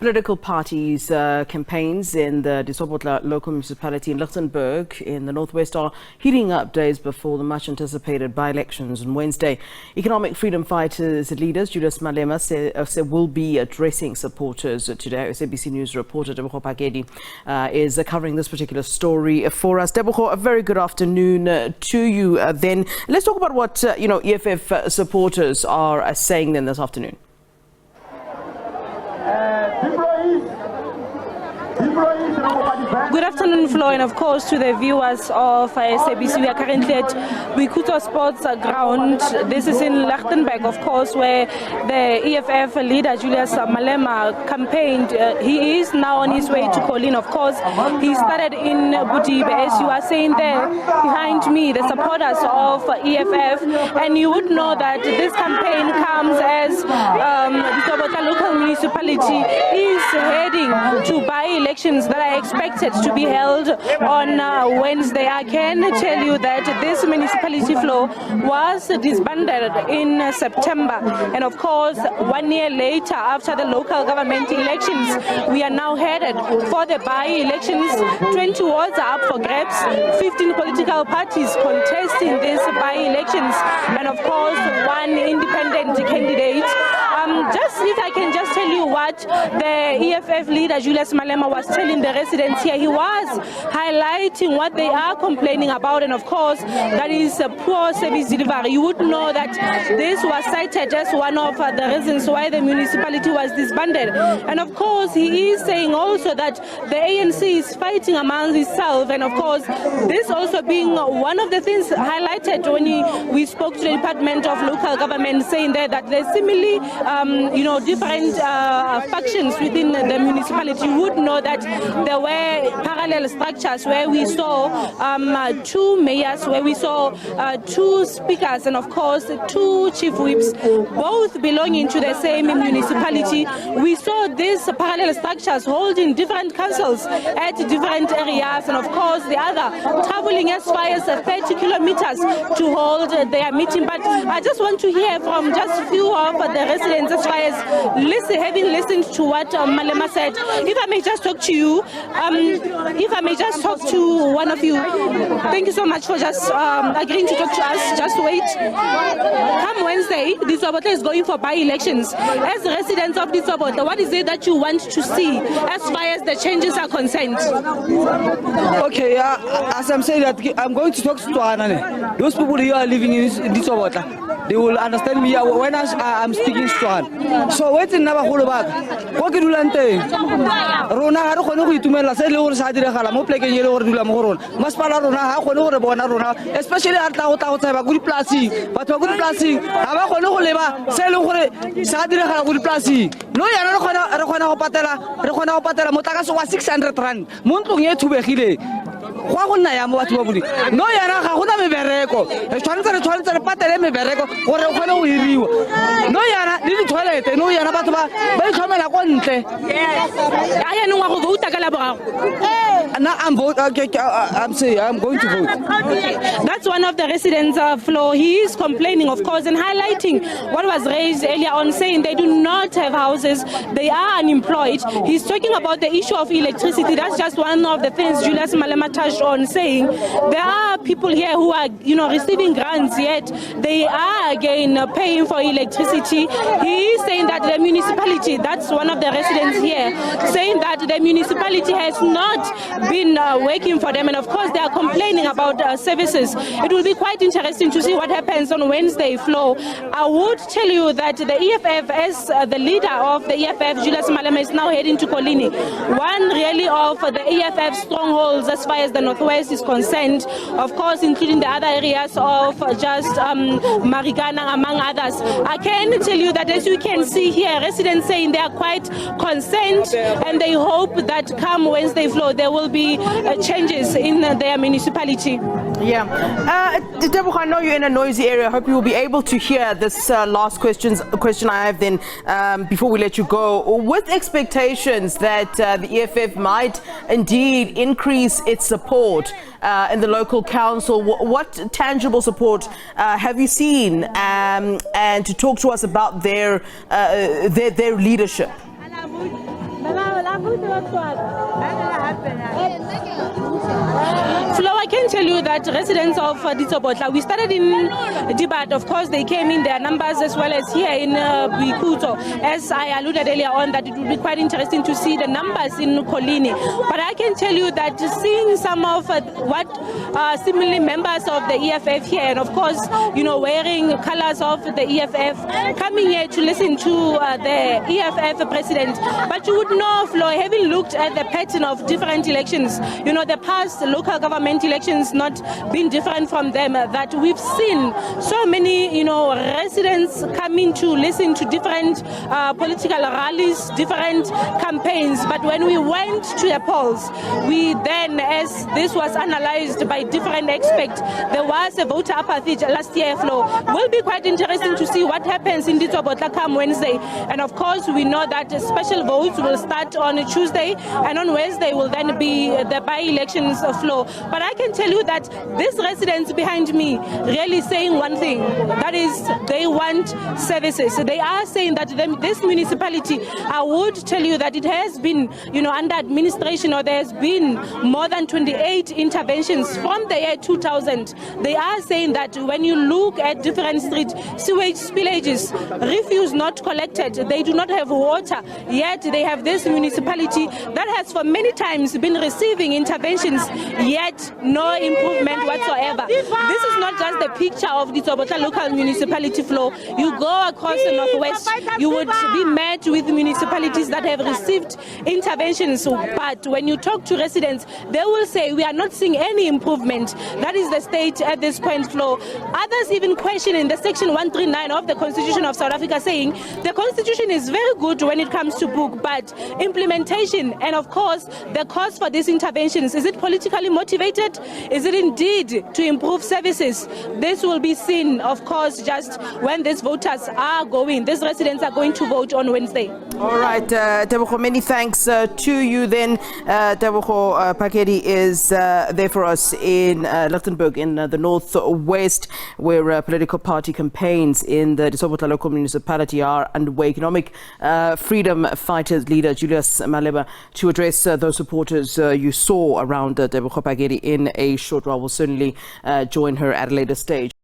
Political parties' campaigns in the Ditsobotla local municipality in Lichtenburg in the northwest are heating up days before the much-anticipated by-elections on Wednesday. Economic freedom fighters leaders Julius Malema said will be addressing supporters today. Sabc News reporter Tebogo Phakedi is covering this particular story for us. Tebogo, a very good afternoon to you. Then let's talk about what EFF supporters are saying then this afternoon. Good afternoon, Flo, and of course to the viewers of Sabc. We are currently at Wikuto Sports Ground. This is in Lichtenburg, of course, where the EFF leader Julius Malema campaigned. He is now on his way to Colleen. Of course, he started in Bodibe, as you are saying there behind me, the supporters of EFF, and you would know that this campaign comes as the local municipality is heading to by-elections that are expected to be held on Wednesday. I can tell you that this municipality floor was disbanded in September, and of course 1 year later, after the local government elections, we are now headed for the by-elections. 20 wards are up for grabs, 15 political parties contesting these by-elections, and of course one independent candidate. Just if I can just tell you what the EFF leader Julius Malema was telling the residents here, he was highlighting what they are complaining about, and of course that is poor service delivery. You would know that this was cited as one of the reasons why the municipality was disbanded, and of course he is saying also that the ANC is fighting amongst itself, and of course this also being one of the things highlighted when we spoke to the Department of Local Government, saying there that there's similarly different factions within the municipality. You would know that there were parallel structures where we saw two mayors, where we saw two speakers, and of course two chief whips, both belonging to the same municipality. We saw these parallel structures holding different councils at different areas, and of course the other traveling as far as 30 kilometers to hold their meeting. But I just want to hear from just a few of the residents as far as having listened to what Malema said. If I may just talk to you, if I may just talk to one of you. Thank you so much for just agreeing to talk to us. Just wait. Come Wednesday, Ditsobotla is going for by-elections. As residents of Ditsobotla, what is it that you want to see as far as the changes are concerned? Okay, as I'm saying that, I'm going to talk to Anane. Those people who are living in Ditsobotla, they will understand me when I'm speaking to. So what's in Nabahulabag? What can you learn? Rona, I don't know to Mela, say, Lord Sadira, Moplek and Yellow Dulamoro, Maspala Rona, Rona, especially at Tauta, good placing, but a good placing. Abacoleva, Sello Sadira, good placing. No, Rona Patela, Motagas was 600 rand, Montung yet to be no yana ga gona me bereko e tshwantse re patele me bereko gore o kgone go iriwa no yana le di toilet no yana batho ba itlhomela ko ntle a yana ngwa go vouta ka la borago na I'm saying I'm going to vote. That's one of the residents Flo. He is complaining, of course, and highlighting what was raised earlier on, saying they do not have houses, they are unemployed. He's talking about the issue of electricity. That's just one of the things Julius Malema touched on, saying there are people here who are receiving grants, yet they are again paying for electricity. He is saying that the municipality, that's one of the residents here, saying that the municipality has not been working for them, and of course they are complaining about services. It will be quite interesting to see what happens on Wednesday, Flo. I would tell you that the EFF, as the leader of the EFF, Julius Malema, is now heading to Colleen, one really of the EFF strongholds as far as the northwest is concerned, of course including the other areas of just Marigana, among others. I can tell you that, as you can see here, residents saying they are quite concerned, and they hope that come Wednesday, Flo, there will be changes in their municipality. Yeah. Tebogo, I know you're in a noisy area. I hope you will be able to hear this last question I have then before we let you go. With expectations that the EFF might indeed increase its support in the local council, what tangible support have you seen, and to talk to us about their leadership? Flo, I can tell you that residents of Ditsobotla, we started in Dibat. Of course, they came in their numbers as well as here in Bikuto. As I alluded earlier on, that it would be quite interesting to see the numbers in Kolini. But I can tell you that seeing some of what seemingly members of the EFF here, and of course, wearing colors of the EFF, coming here to listen to the EFF president. But you would know, Flo, having looked at the pattern of different elections, the past local government elections not being different from them, that we've seen so many, residents coming to listen to different political rallies, different campaigns. But when we went to the polls, we then, as this was analyzed by different experts, there was a voter apathy last year, Flo. Will be quite interesting to see what happens in Ditsobotla come Wednesday. And of course, we know that special votes will start on Tuesday, and on Wednesday will then be the by-elections Flow. But I can tell you that these residents behind me really saying one thing, that is they want services. They are saying that this municipality, I would tell you that it has been, under administration, or there has been more than 28 interventions from the year 2000. They are saying that when you look at different streets, sewage spillages, refuse not collected, they do not have water, yet they have this municipality that has for many times been receiving interventions, yet no improvement whatsoever. This is not just the picture of the Ditsobotla local municipality Flow. You go across the northwest, you would be met with municipalities that have received interventions, but when you talk to residents, they will say we are not seeing any improvement. That is the state at this point, Flow. Others even questioning the section 139 of the Constitution of South Africa, saying the Constitution is very good when it comes to book, but implementation and of course the cost for these interventions, is it politically motivated? Is it indeed to improve services? This will be seen, of course, just when these voters are going, these residents are going to vote on Wednesday. All right, Tebogo, many thanks to you then. Tebogo Phakedi is there for us in Lichtenburg in the northwest, where political party campaigns in the Ditsobotla local municipality are underway. Economic freedom fighters leader Julius Malema to address those supporters you saw around Tebogo Phakedi in a short while. We'll certainly join her at a later stage.